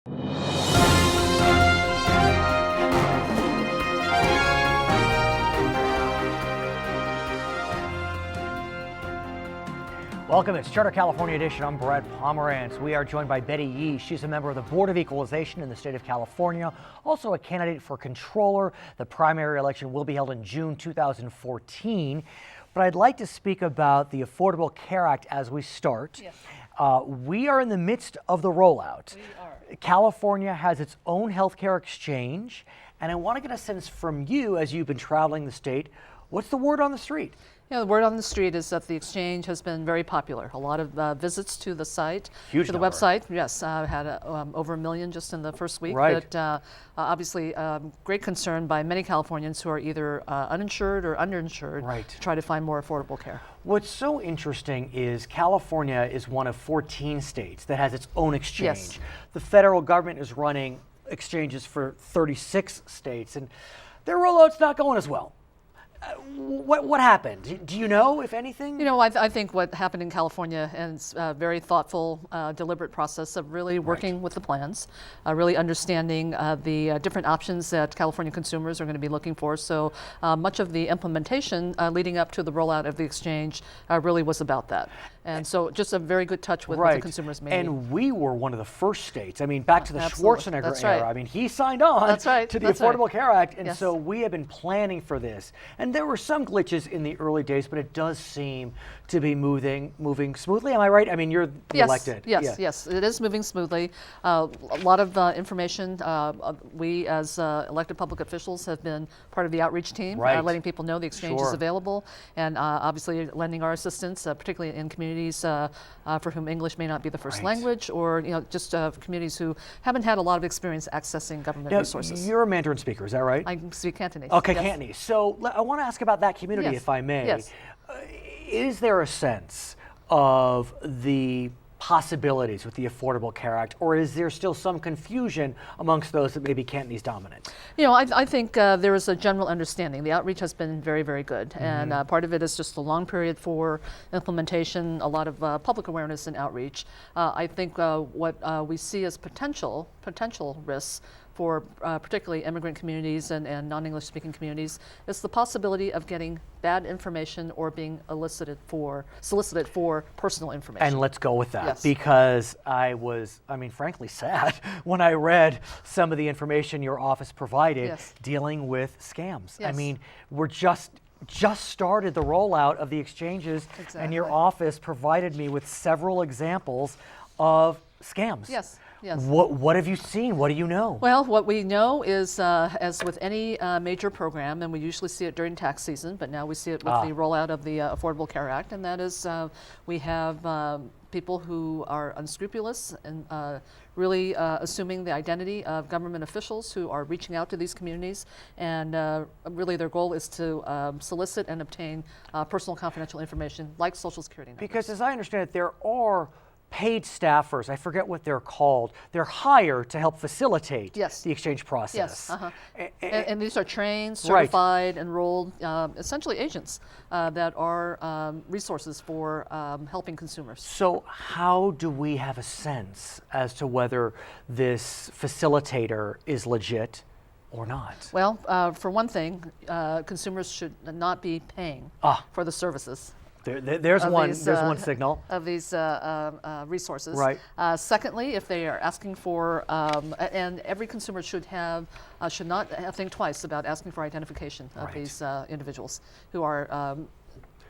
Welcome, it's Charter California Edition. I'm Brad Pomerance. We are joined by Betty Yee. She's a member of the Board of Equalization in the state of California, also a candidate for controller. The primary election will be held in June 2014. But I'd like to speak about the Affordable Care Act as we start. Yes. We are in the midst of the rollout. We are. California has its own healthcare exchange, and I want to get a sense from you as you've been traveling the state. What's the word on the street? Yeah, the word on the street is that the exchange has been very popular. A lot of visits to the site, Huge to the number. Website. Yes, had over 1 million just in the first week. Right. But obviously, great concern by many Californians who are either uninsured or underinsured Right. to try to find more affordable care. What's so interesting is California is one of 14 states that has its own exchange. Yes. The federal government is running exchanges for 36 states, and their rollout's not going as well. What happened? Do you know, if anything? You know, I think what happened in California, and it's a very thoughtful, deliberate process of really working with the plans, really understanding the different options that California consumers are going to be looking for. So much of the implementation leading up to the rollout of the exchange really was about that. And so just a very good touch with what the consumers made. And we were one of the first states. I mean, back to the Absolutely. Schwarzenegger That's era. right. I mean, he signed on to the Affordable Care Act. And Yes. so we have been planning for this. And there were some glitches in the early days, but it does seem to be moving smoothly. Am I right? I mean, you're the elected. Yes, it is moving smoothly. A lot of information. We, as elected public officials, have been part of the outreach team, letting people know the exchange is available, and obviously lending our assistance, particularly in communities for whom English may not be the first language, or just communities who haven't had a lot of experience accessing government resources. You're a Mandarin speaker, is that right? I speak Cantonese. Okay, yes. Cantonese. So I want to ask about that community, if I may. Yes. Is there a sense of the possibilities with the Affordable Care Act, or is there still some confusion amongst those that may be Cantonese dominant? You know, I think there is a general understanding. The outreach has been very, very good, and part of it is just a long period for implementation, a lot of public awareness and outreach. I think what we see as potential risks for particularly immigrant communities and non-English speaking communities is the possibility of getting bad information or being solicited for personal information. And let's go with that, Yes. because I was, frankly sad when I read some of the information your office provided dealing with scams. Yes. I mean, we're just started the rollout of the exchanges, and your office provided me with several examples of scams. Yes. What have you seen? What do you know? Well, what we know is, as with any major program, and we usually see it during tax season, but now we see it with the rollout of the Affordable Care Act, and that is we have people who are unscrupulous and really assuming the identity of government officials who are reaching out to these communities, and really their goal is to solicit and obtain personal confidential information like Social Security numbers. Because as I understand it, there are paid staffers, I forget what they're called, they're hired to help facilitate the exchange process. Yes, and these are trained, certified, enrolled, essentially agents that are resources for helping consumers. So how do we have a sense as to whether this facilitator is legit or not? Well, for one thing, consumers should not be paying for the services. There's one signal of these resources. Right. Secondly, if they are asking for, and every consumer should not think twice about asking for identification of these individuals who are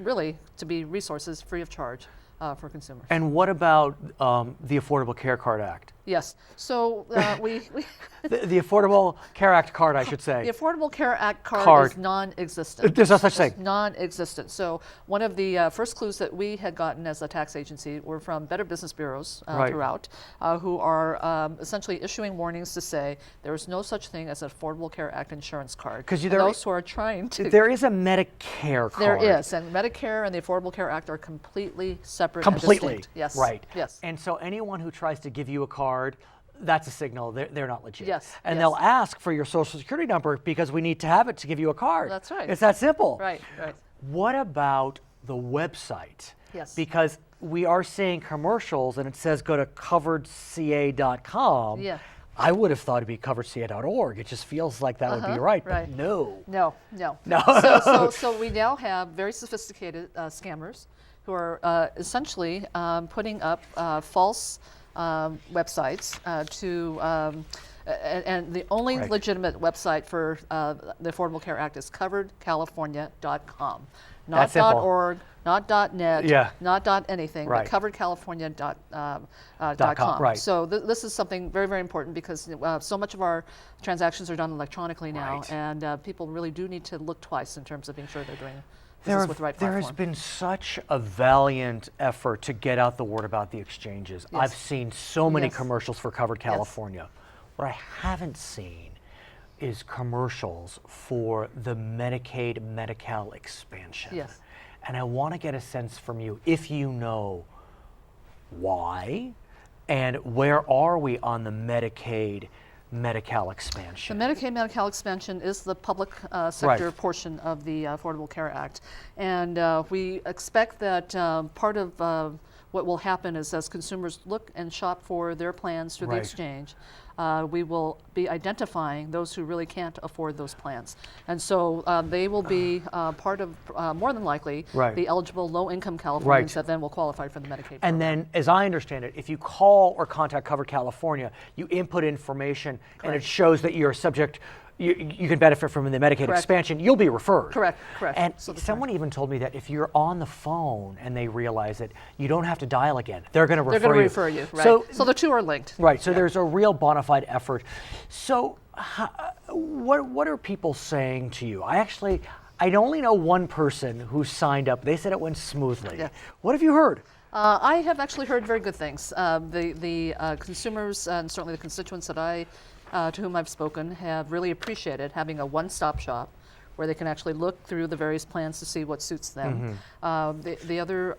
really to be resources free of charge for consumers. And what about the Affordable Care Card Act? Yes. So we the Affordable Care Act card, I should say. The Affordable Care Act card is non-existent. There's no such thing. Non-existent. So one of the first clues that we had gotten as a tax agency were from Better Business bureaus throughout, who are essentially issuing warnings to say there is no such thing as an Affordable Care Act insurance card. Because those who are trying to. There is a Medicare card. There is, and Medicare and the Affordable Care Act are completely separate. Completely. And distinct. Yes. Right. Yes. And so anyone who tries to give you a card, that's a signal they're not legit. Yes. And they'll ask for your Social Security number because we need to have it to give you a card. That's right. It's that simple. Right. What about the website? Yes. Because we are seeing commercials and it says go to coveredca.com. Yeah. I would have thought it'd be coveredca.org. It just feels like that would be right, but no. No. So we now have very sophisticated scammers who are essentially putting up false websites and the only legitimate website for the Affordable Care Act is coveredcalifornia.com. Not .org, not .net, not .anything, but coveredcalifornia.com. Right. So this is something very, very important because so much of our transactions are done electronically now, and people really do need to look twice in terms of being sure they're doing business with the right platform. There has been such a valiant effort to get out the word about the exchanges. I've seen so many commercials for Covered California. What I haven't seen is commercials for the Medicaid Medi-Cal expansion. And I want to get a sense from you, if you know why and where are we on the Medicaid Medi-Cal expansion? The Medicaid Medi-Cal expansion is the public sector portion of the Affordable Care Act. And we expect that part of what will happen is as consumers look and shop for their plans through the exchange, we will be identifying those who really can't afford those plans. And so they will be part of, more than likely, the eligible low-income Californians that then will qualify for the Medicaid program. And then, as I understand it, if you call or contact Covered California, you input information and it shows that you're subject, you can benefit from the Medicaid expansion, you'll be referred. Correct. And someone even told me that if you're on the phone and they realize it, you don't have to dial again. They're going to refer you. They're going to refer you, right. So the two are linked. Right, so there's a real bona fide effort. So what are people saying to you? I only know one person who signed up. They said it went smoothly. What have you heard? I have actually heard very good things. The consumers and certainly the constituents that to whom I've spoken have really appreciated having a one-stop shop where they can actually look through the various plans to see what suits them. The other,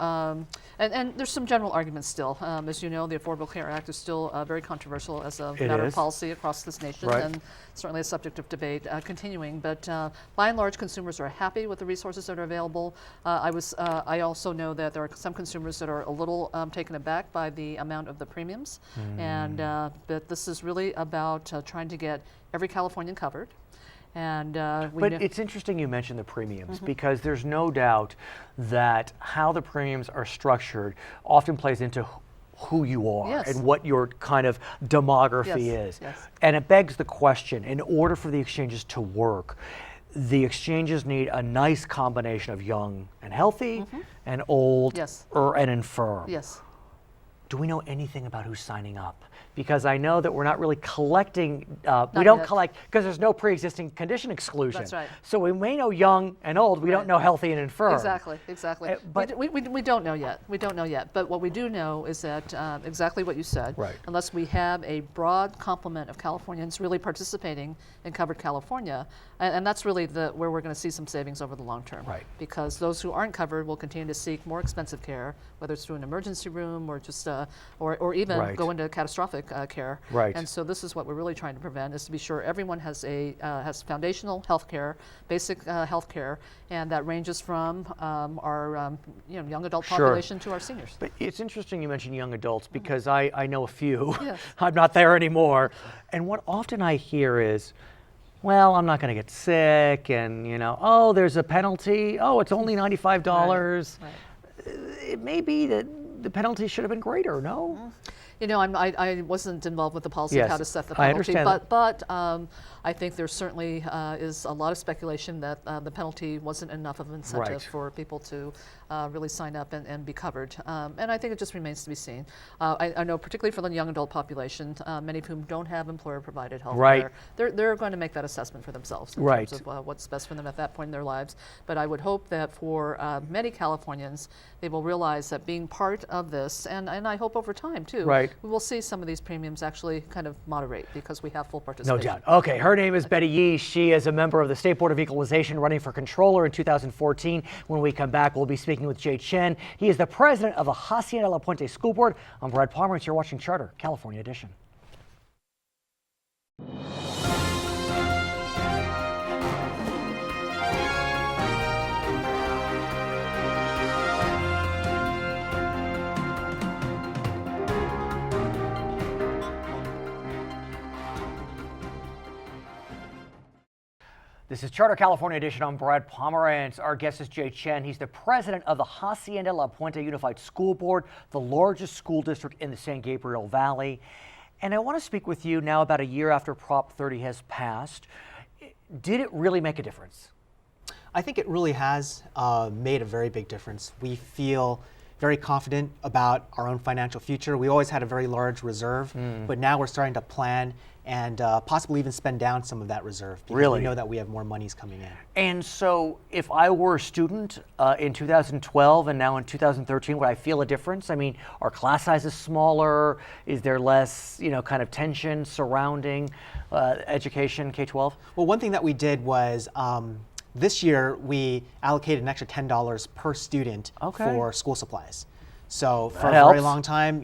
and there's some general arguments still. As you know, the Affordable Care Act is still very controversial as a matter of policy across this nation, and certainly a subject of debate continuing. But by and large, consumers are happy with the resources that are available. I also know that there are some consumers that are a little taken aback by the amount of the premiums, and but this is really about trying to get every Californian covered. And but it's interesting you mentioned the premiums because there's no doubt that how the premiums are structured often plays into who you are and what your kind of demography is. And it begs the question, in order for the exchanges to work, the exchanges need a nice combination of young and healthy and old and infirm. Do we know anything about who's signing up? Because I know that we're not really collecting, we don't collect, because there's no pre-existing condition exclusion. That's right. So we may know young and old, we don't know healthy and infirm. Exactly. But we don't know yet. But what we do know is that exactly what you said, unless we have a broad complement of Californians really participating in Covered California, and that's really where we're going to see some savings over the long term. Because those who aren't covered will continue to seek more expensive care, whether it's through an emergency room or just, or even go into catastrophic care. And so this is what we're really trying to prevent, is to be sure everyone has has foundational health care, basic health care, and that ranges from our young adult population to our seniors. But it's interesting you mentioned young adults because I know a few. I'm not there anymore. And what often I hear is, well, I'm not going to get sick, and oh, there's a penalty. Oh, it's only $95. It may be that the penalty should have been greater, no? I wasn't involved with the policy of how to set the penalty, but I think there certainly is a lot of speculation that the penalty wasn't enough of an incentive for people to really sign up and be covered. And I think it just remains to be seen. I know particularly for the young adult population, many of whom don't have employer-provided health care, they're going to make that assessment for themselves in terms of what's best for them at that point in their lives. But I would hope that for many Californians, they will realize that being part of this, and I hope over time too, we will see some of these premiums actually kind of moderate because we have full participation. No doubt. Okay, her name is Betty Yee. She is a member of the State Board of Equalization running for controller in 2014. When we come back, we'll be speaking with Chen. He is the president of the Hacienda La Puente School Board. I'm Brad Pomerance. You're watching Charter California Edition. This is Charter California Edition. I'm Brad Pomerance. Our guest is Chen. He's the president of the Hacienda La Puente Unified School Board, the largest school district in the San Gabriel Valley. And I want to speak with you now about a year after Prop 30 has passed. Did it really make a difference? I think it really has made a very big difference. We feel very confident about our own financial future. We always had a very large reserve, but now we're starting to plan and possibly even spend down some of that reserve because we know that we have more monies coming in. And so if I were a student in 2012 and now in 2013, would I feel a difference? I mean, are class sizes smaller? Is there less, kind of tension surrounding education, K-12? Well, one thing that we did was this year we allocated an extra $10 per student for school supplies. So for a very long time,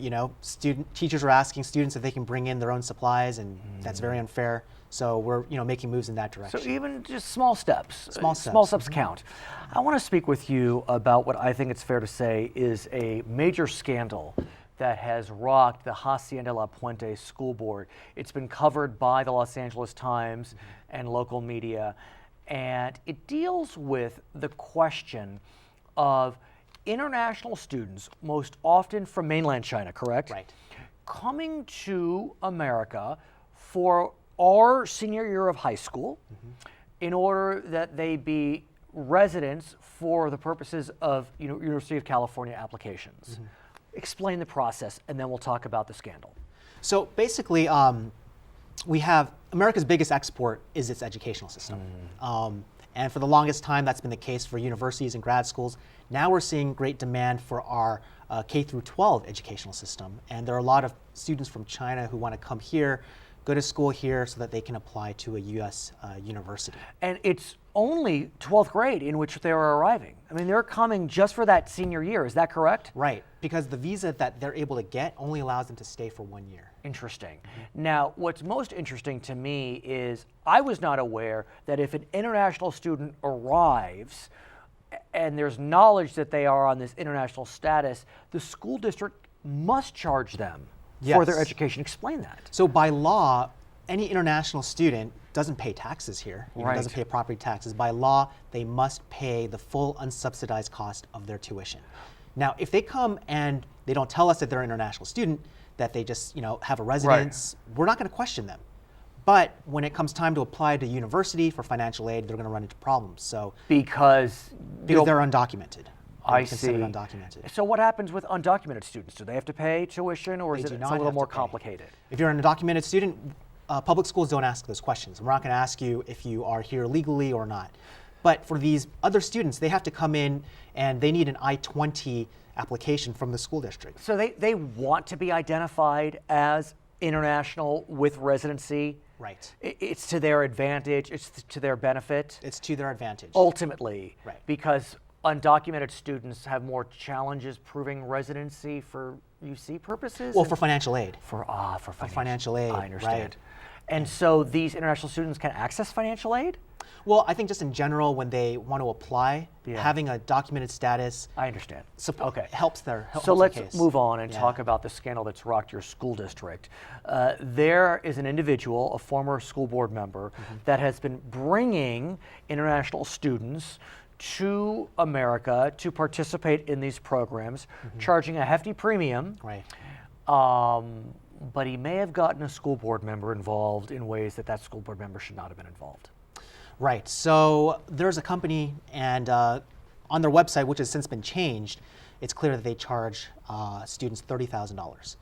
teachers were asking students if they can bring in their own supplies, and that's very unfair. So we're, making moves in that direction. So even just small steps. Small steps. Small steps count. I want to speak with you about what I think it's fair to say is a major scandal that has rocked the Hacienda La Puente School Board. It's been covered by the Los Angeles Times and local media, and it deals with the question of international students, most often from mainland China, correct? Right. Coming to America for our senior year of high school in order that they be residents for the purposes of University of California applications. Explain the process, and then we'll talk about the scandal. So basically, we have America's biggest export is its educational system. And for the longest time, that's been the case for universities and grad schools. Now we're seeing great demand for our K through 12 educational system. And there are a lot of students from China who want to come here, go to school here so that they can apply to a U.S. university. And it's only 12th grade in which they are arriving. I mean, they're coming just for that senior year. Is that correct? Right, because the visa that they're able to get only allows them to stay for 1 year. Interesting. Now, what's most interesting to me is I was not aware that if an international student arrives and there's knowledge that they are on this international status, the school district must charge them for their education. Explain that. So by law, any international student doesn't pay taxes here, doesn't pay property taxes. By law, they must pay the full unsubsidized cost of their tuition. Now, if they come and they don't tell us that they're an international student, that they just have a residence, we're not going to question them. But when it comes time to apply to university for financial aid, they're going to run into problems. So because they're undocumented. I see. Undocumented. So what happens with undocumented students? Do they have to pay tuition, or is it a little more complicated? If you're an undocumented student, public schools don't ask those questions. We're not going to ask you if you are here legally or not. But for these other students, they have to come in and they need an I-20 application from the school district. So they want to be identified as international with residency. Right. It's to their advantage. It's to their benefit. It's to their advantage. Ultimately. Right. Because undocumented students have more challenges proving residency for UC purposes? Well, for financial aid. For financial aid. I understand. Right. And so these international students can access financial aid? Well, I think just in general, when they want to apply, having a documented status. I understand. Helps their So let's case. move on and talk about the scandal that's rocked your school district. There is an individual, a former school board member, that has been bringing international students to America to participate in these programs, charging a hefty premium. Right. But he may have gotten a school board member involved in ways that school board member should not have been involved. Right. So there's a company, and on their website, which has since been changed, it's clear that they charge students $30,000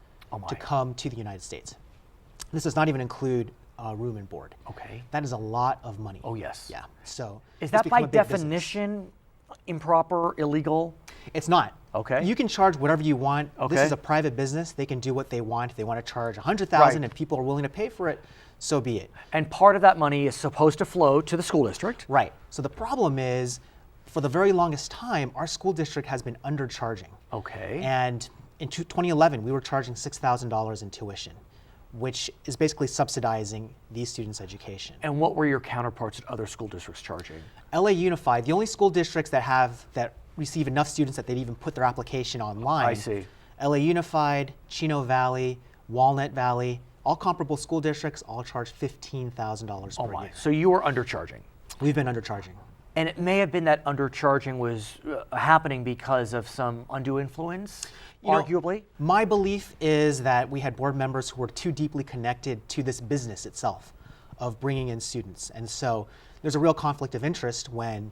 to come to the United States. This does not even include room and board. Okay. That is a lot of money. Oh, yes. Yeah. So is that by definition improper, illegal? It's not. Okay. You can charge whatever you want. Okay. This is a private business. They can do what they want. If they want to charge $100,000 and people are willing to pay for it, so be it. And part of that money is supposed to flow to the school district. Right. So the problem is, for the very longest time, our school district has been undercharging. Okay. And in 2011, we were charging $6,000 in tuition, which is basically subsidizing these students' education. And what were your counterparts at other school districts charging? LA Unified, the only school districts that receive enough students that they'd even put their application online. I see. LA Unified, Chino Valley, Walnut Valley, all comparable school districts all charge $15,000 per year. So you were undercharging. We've been undercharging. And it may have been that undercharging was happening because of some undue influence, arguably? My belief is that we had board members who were too deeply connected to this business itself of bringing in students. And so there's a real conflict of interest when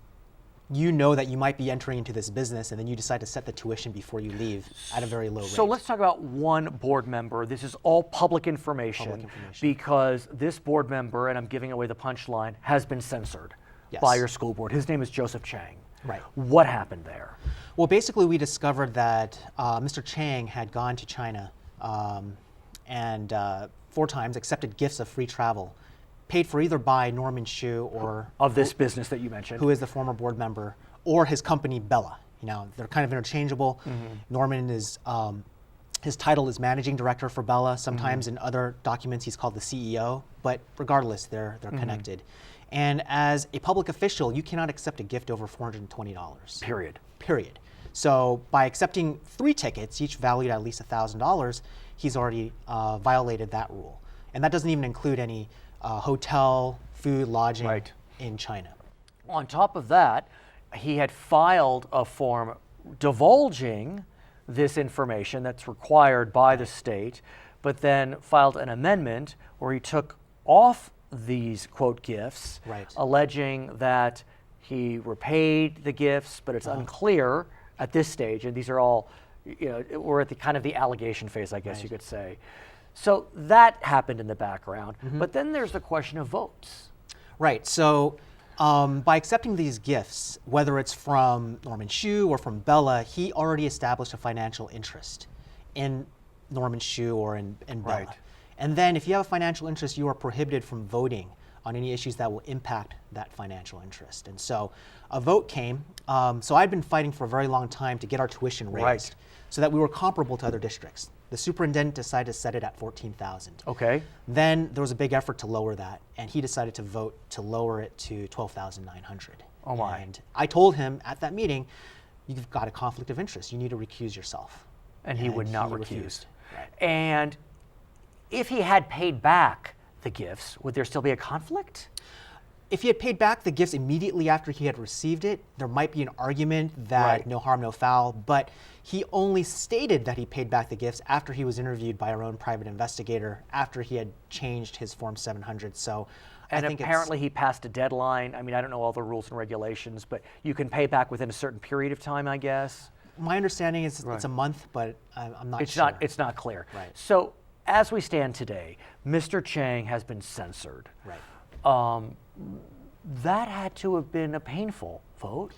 you know that you might be entering into this business and then you decide to set the tuition before you leave at a very low rate. So let's talk about one board member. This is all public information, because this board member, and I'm giving away the punchline, has been censored by your school board. His name is Joseph Chang. Right. What happened there? Well, basically we discovered that Mr. Chang had gone to China and 4 times accepted gifts of free travel, paid for either by Norman Shu or of this business that you mentioned, who is the former board member, or his company Bella. You know, they're kind of interchangeable. Norman is his title is managing director for Bella. Sometimes in other documents he's called the CEO, but regardless, they're connected. And as a public official, you cannot accept a gift over $420. Period. So by accepting 3 tickets, each valued at least $1,000, he's already violated that rule. And that doesn't even include any hotel, food, lodging in China. On top of that, he had filed a form divulging this information that's required by the state, but then filed an amendment where he took off these, quote, gifts, alleging that he repaid the gifts, but it's unclear at this stage, and these are all, we're at the kind of the allegation phase, I guess you could say. So that happened in the background, but then there's the question of votes. Right, so by accepting these gifts, whether it's from Norman Shu or from Bella, he already established a financial interest in Norman Shu or in Bella. And then if you have a financial interest, you are prohibited from voting on any issues that will impact that financial interest. And so a vote came. So I'd been fighting for a very long time to get our tuition raised so that we were comparable to other districts. The superintendent decided to set it at $14,000. Okay. Then there was a big effort to lower that, and he decided to vote to lower it to $12,900. Oh my. And I told him at that meeting, you've got a conflict of interest. You need to recuse yourself. And he would not recuse. Right. And if he had paid back the gifts, would there still be a conflict? If he had paid back the gifts immediately after he had received it, there might be an argument that no harm, no foul, but he only stated that he paid back the gifts after he was interviewed by our own private investigator, after he had changed his Form 700. So and I think apparently he passed a deadline. I mean, I don't know all the rules and regulations, but you can pay back within a certain period of time, I guess. My understanding is it's a month, but I'm not sure. It's not clear. Right. So as we stand today, Mr. Chang has been censored. Right. That had to have been a painful vote.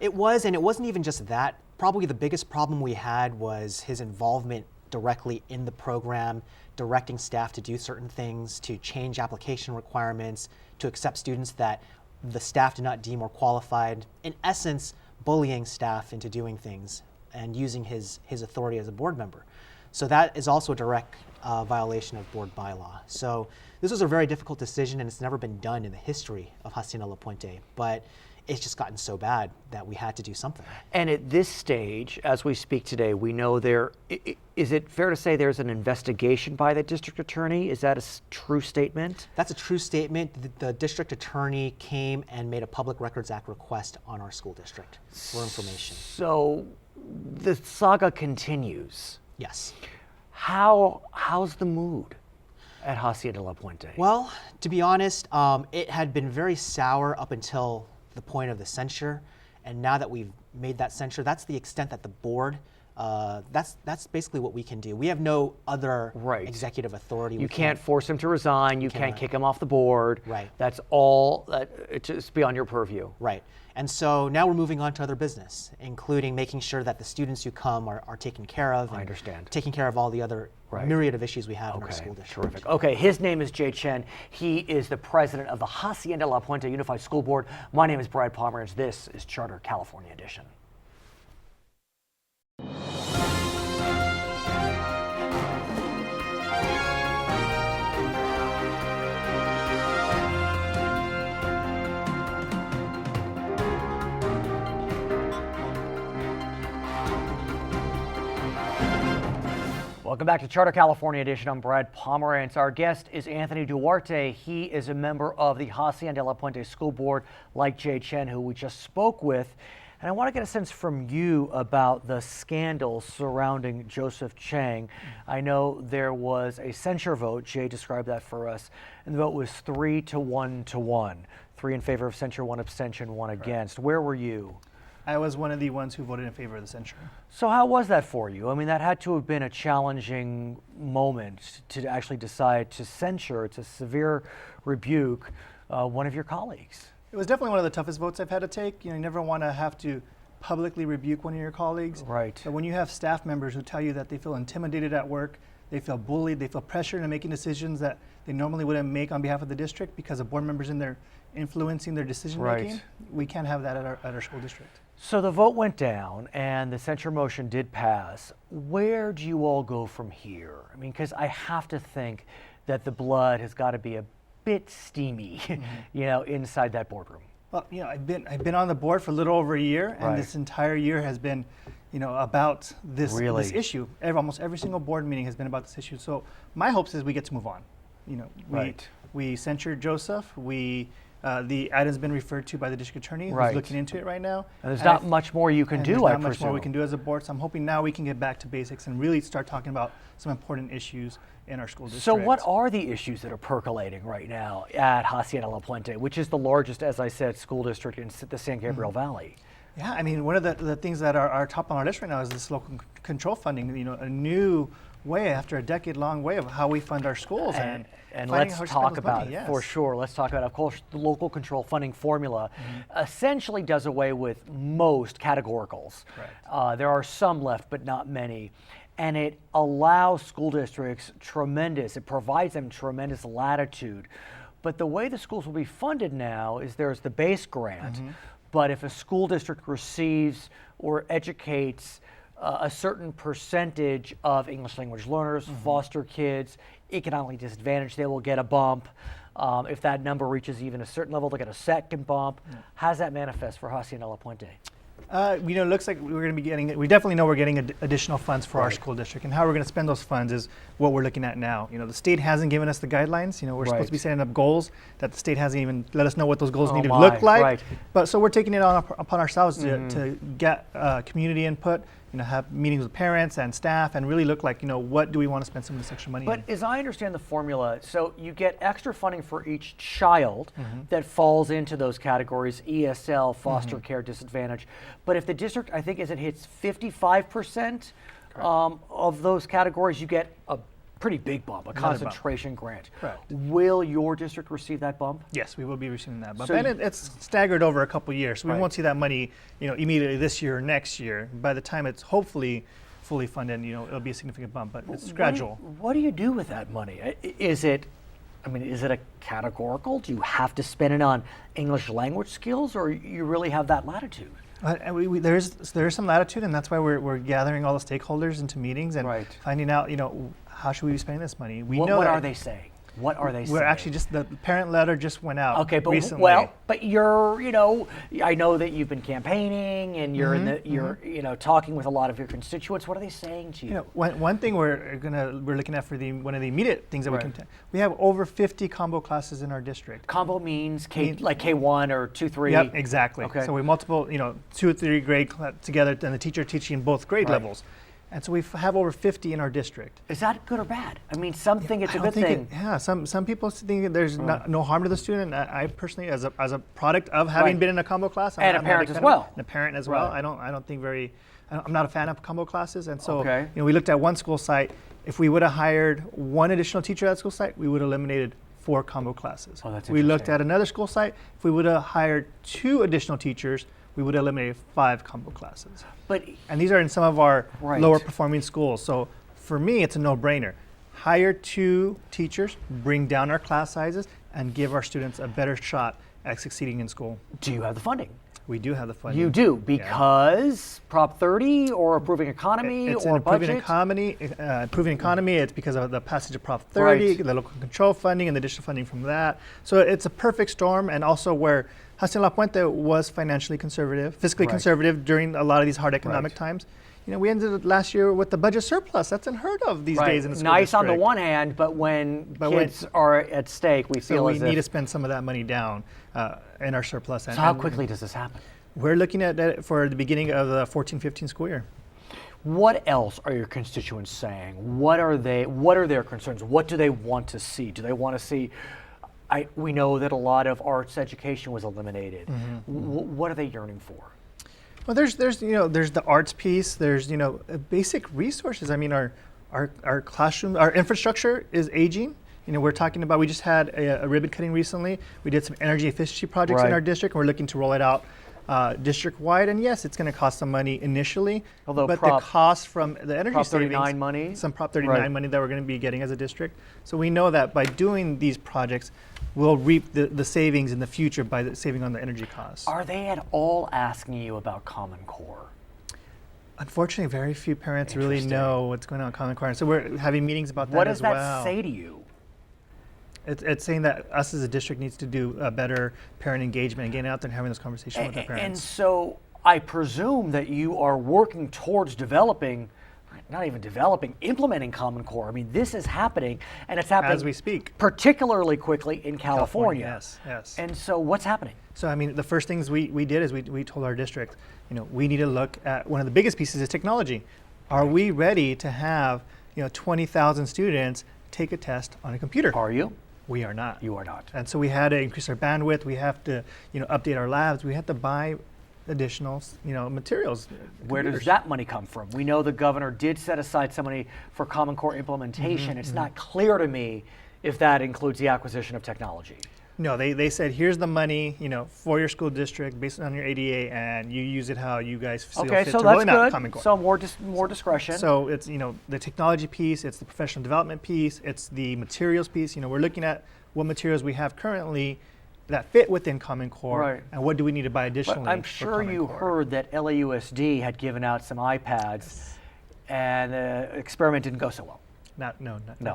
It was, and it wasn't even just that. Probably the biggest problem we had was his involvement directly in the program, directing staff to do certain things, to change application requirements, to accept students that the staff did not deem more qualified. In essence, bullying staff into doing things and using his authority as a board member. So that is also a direct violation of board bylaw. So this was a very difficult decision, and it's never been done in the history of Hacienda La Puente, but it's just gotten so bad that we had to do something. And at this stage, as we speak today, we know is it fair to say there's an investigation by the district attorney? Is that a true statement? That's a true statement. The district attorney came and made a Public Records Act request on our school district for information. So the saga continues. Yes. How's the mood at Hacienda La Puente? Well, to be honest, it had been very sour up until the point of the censure, and now that we've made that censure, that's the extent that the board, that's basically what we can do. We have no other executive authority. You can't force him to resign. You can't kick him off the board. Right. That's all. It's just beyond your purview. Right. And so now we're moving on to other business, including making sure that the students who come are taken care of. I understand. Taking care of all the other myriad of issues we have in our school district. Terrific. Okay, his name is Jay Chen. He is the president of the Hacienda La Puente Unified School Board. My name is Brad Pomerance. This is Charter California Edition. Welcome back to Charter California Edition. I'm Brad Pomerance. Our guest is Anthony Duarte. He is a member of the Hacienda La Puente School Board, like Jay Chen, who we just spoke with. And I want to get a sense from you about the scandal surrounding Joseph Chang. I know there was a censure vote. Jay described that for us. And the vote was 3 to 1 to 1. 3 in favor of censure, 1 abstention, 1 against. Where were you? I was one of the ones who voted in favor of the censure. So how was that for you? I mean, that had to have been a challenging moment to actually decide to censure, to severe rebuke one of your colleagues. It was definitely one of the toughest votes I've had to take. You never want to have to publicly rebuke one of your colleagues. Right. But when you have staff members who tell you that they feel intimidated at work, they feel bullied, they feel pressure into making decisions that they normally wouldn't make on behalf of the district because of board members in there influencing their decision making, we can't have that at our school district. So the vote went down and the censure motion did pass. Where do you all go from here? I mean, because I have to think that the blood has got to be a bit steamy, inside that boardroom. Well, I've been on the board for a little over a year, and this entire year has been, about this issue. Almost every single board meeting has been about this issue. So my hopes is we get to move on. We censured Joseph. The item's been referred to by the district attorney, who's looking into it right now. And there's not much more you can do, there's not much more we can do as a board. So I'm hoping now we can get back to basics and really start talking about some important issues in our school district. So what are the issues that are percolating right now at Hacienda La Puente, which is the largest, as I said, school district in the San Gabriel Valley? Yeah, I mean, one of the things that are top on our list right now is this local control funding, a new way, after a decade-long way of how we fund our schools. And let's talk about it, for sure. Let's talk about it. Of course, the local control funding formula essentially does away with most categoricals. There are some left, but not many. And it allows school districts it provides them tremendous latitude. But the way the schools will be funded now is there's the base grant, but if a school district receives or educates a certain percentage of English language learners, foster kids, economically disadvantaged, they will get a bump. If that number reaches even a certain level, they'll get a second bump. How does that manifest for Hacienda La Puente? It looks like we're going to be we definitely know we're getting additional funds for our school district, and how we're going to spend those funds is what we're looking at now. The state hasn't given us the guidelines. We're supposed to be setting up goals that the state hasn't even let us know what those goals need to look like. But so we're taking it upon ourselves to get community input, have meetings with parents and staff and really look like, what do we want to spend some of this extra money on? But as I understand the formula, so you get extra funding for each child that falls into those categories, ESL, foster care, disadvantage. But if the district, I think, as it hits 55% of those categories, you get a pretty big bump, a concentration grant. Will your district receive that bump? Yes, we will be receiving that bump. And it's staggered over a couple years, so we won't see that money, immediately this year or next year. By the time it's hopefully fully funded, it'll be a significant bump, but it's gradual. What do you do with that money? Is it a categorical? Do you have to spend it on English language skills, or you really have that latitude? There is some latitude, and that's why we're gathering all the stakeholders into meetings and finding out, how should we be spending this money? What are they saying? What are they saying? We're actually the parent letter just went out recently. But you're, I know that you've been campaigning and you're you're, talking with a lot of your constituents. What are they saying to you? One thing we're looking at for one of the immediate things that we have over 50 combo classes in our district. Combo means like K1 or 2-3. Yep, exactly. Okay. So we multiple, 2 or 3 grade together, and the teacher teaching both grade levels. And so we have over 50 in our district. Is that good or bad? I mean, some think it's a good thing. Some people think there's no harm to the student. I personally, as a product of having been in a combo class, I'm a parent as well. And a parent as well. I'm not a fan of combo classes, and so we looked at one school site. If we would have hired one additional teacher at that school site, we would have eliminated 4 combo classes. We looked at another school site. If we would have hired 2 additional teachers, we would eliminate 5 combo classes. And these are in some of our lower performing schools. So for me, it's a no-brainer. Hire 2 teachers, bring down our class sizes, and give our students a better shot at succeeding in school. Do you have the funding? We do have the funding. You do, because Prop 30 or improving economy it's or improving budget? Improving economy, it's because of the passage of Prop 30, the local control funding, and the additional funding from that. So it's a perfect storm, and also where Hacienda La Puente was financially conservative, fiscally conservative during a lot of these hard economic times. we ended last year with the budget surplus. That's unheard of these days in the school nice district. on the one hand, but when kids are at stake, we feel we need to spend some of that money down in our surplus. So how quickly does this happen? We're looking at that for the beginning of the 14-15 school year. What else are your constituents saying? What are their concerns? What do they want to see? Do they want to see? We know that a lot of arts education was eliminated. What are they yearning for? Well, there's the arts piece. There's basic resources. I mean, our classroom, our infrastructure is aging. We're talking about, we just had a ribbon cutting recently. We did some energy efficiency projects in our district, and we're looking to roll it out district-wide. And yes, it's going to cost some money initially, but the cost from the energy Prop savings, 39 money, some Prop 39 money that we're going to be getting as a district. So we know that by doing these projects, we'll reap the savings in the future by saving on the energy costs. Are they at all asking you about Common Core? Unfortunately, very few parents really know what's going on in Common Core. And so we're having meetings about that as well. What does that say to you? It's saying that us as a district needs to do a better parent engagement and getting out there and having those conversations with our parents. And so I presume that you are working towards implementing Common Core. I mean, this is happening, and it's happening as we speak, particularly quickly in California. Yes. And so what's happening? So I mean, the first things we did is we told our district, we need to look at one of the biggest pieces is technology. Are we ready to have 20,000 students take a test on a computer? Are you? We are not. You are not. And so we had to increase our bandwidth. We have to update our labs. We have to buy additional materials. Where does that money come from? We know the governor did set aside some money for Common Core implementation. It's not clear to me if that includes the acquisition of technology. No, they said, here's the money, for your school district based on your ADA, and you use it how you guys feel fit so to that's rolling out Common good. Core. So more discretion. So it's the technology piece, it's the professional development piece, it's the materials piece. We're looking at what materials we have currently that fit within Common Core, and what do we need to buy additionally. But I'm sure you heard that LAUSD had given out some iPads, and the experiment didn't go so well. Not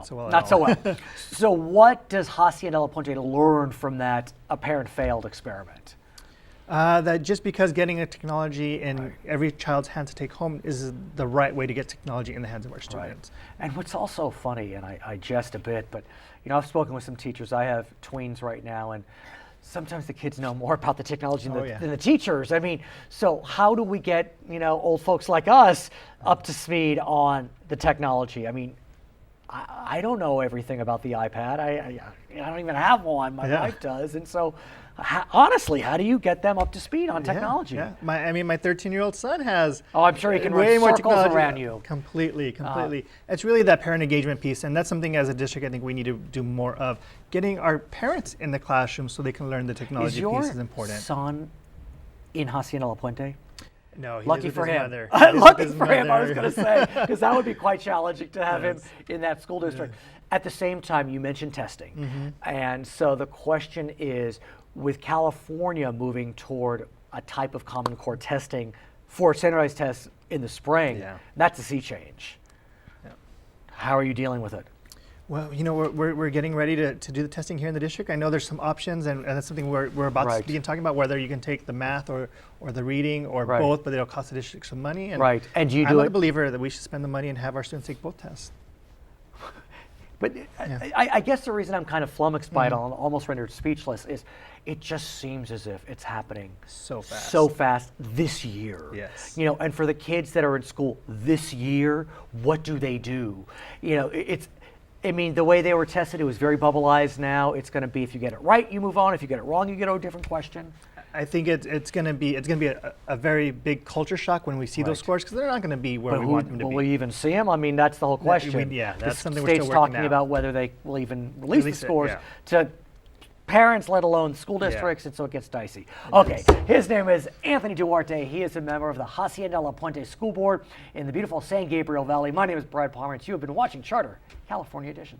so well. Not so well. So what does Hacienda La Puente learn from that apparent failed experiment? That just because getting a technology in every child's hands to take home is the right way to get technology in the hands of our students. And what's also funny, and I jest a bit, but I've spoken with some teachers. I have tweens right now, and sometimes the kids know more about the technology than the teachers. I mean, so how do we get old folks like us up to speed on the technology? I mean, I don't know everything about the iPad. I don't even have one. My wife does. And so, honestly, how do you get them up to speed on technology? Yeah. My 13-year-old son has. Oh, I'm sure he can way run more circles technology around you. Completely. It's really that parent engagement piece, and that's something as a district I think we need to do more of. Getting our parents in the classroom so they can learn the technology piece is important. Is your son in Hacienda La Puente? No, he lucky lives for with his him. mother. Lucky for him, I was going to say, because that would be quite challenging to have him in that school district. At the same time, you mentioned testing. And so the question is, with California moving toward a type of Common Core testing for standardized tests in the spring, that's a sea change. How are you dealing with it? Well, we're getting ready to do the testing here in the district. I know there's some options, and that's something we're about to begin talking about, whether you can take the math or the reading or both, but it'll cost the district some money. And And do you I'm a believer that we should spend the money and have our students take both tests. But I guess the reason I'm kind of flummoxed by it, almost rendered speechless, is it just seems as if it's happening so fast this year. Yes. And for the kids that are in school this year, what do they do? The way they were tested, it was very bubbleized. Now it's going to be, if you get it right, you move on. If you get it wrong, you get a different question. I think it's going to be a very big culture shock when we see those scores, because they're not going to be where we want them to be. Will we even see them? I mean, that's the whole question. That's something we're still working out. talking about whether they will even release the scores to parents, let alone school districts, and so it gets dicey. Okay, his name is Anthony Duarte. He is a member of the Hacienda La Puente School Board in the beautiful San Gabriel Valley. My name is Brad Pomerance. You have been watching Charter California Edition.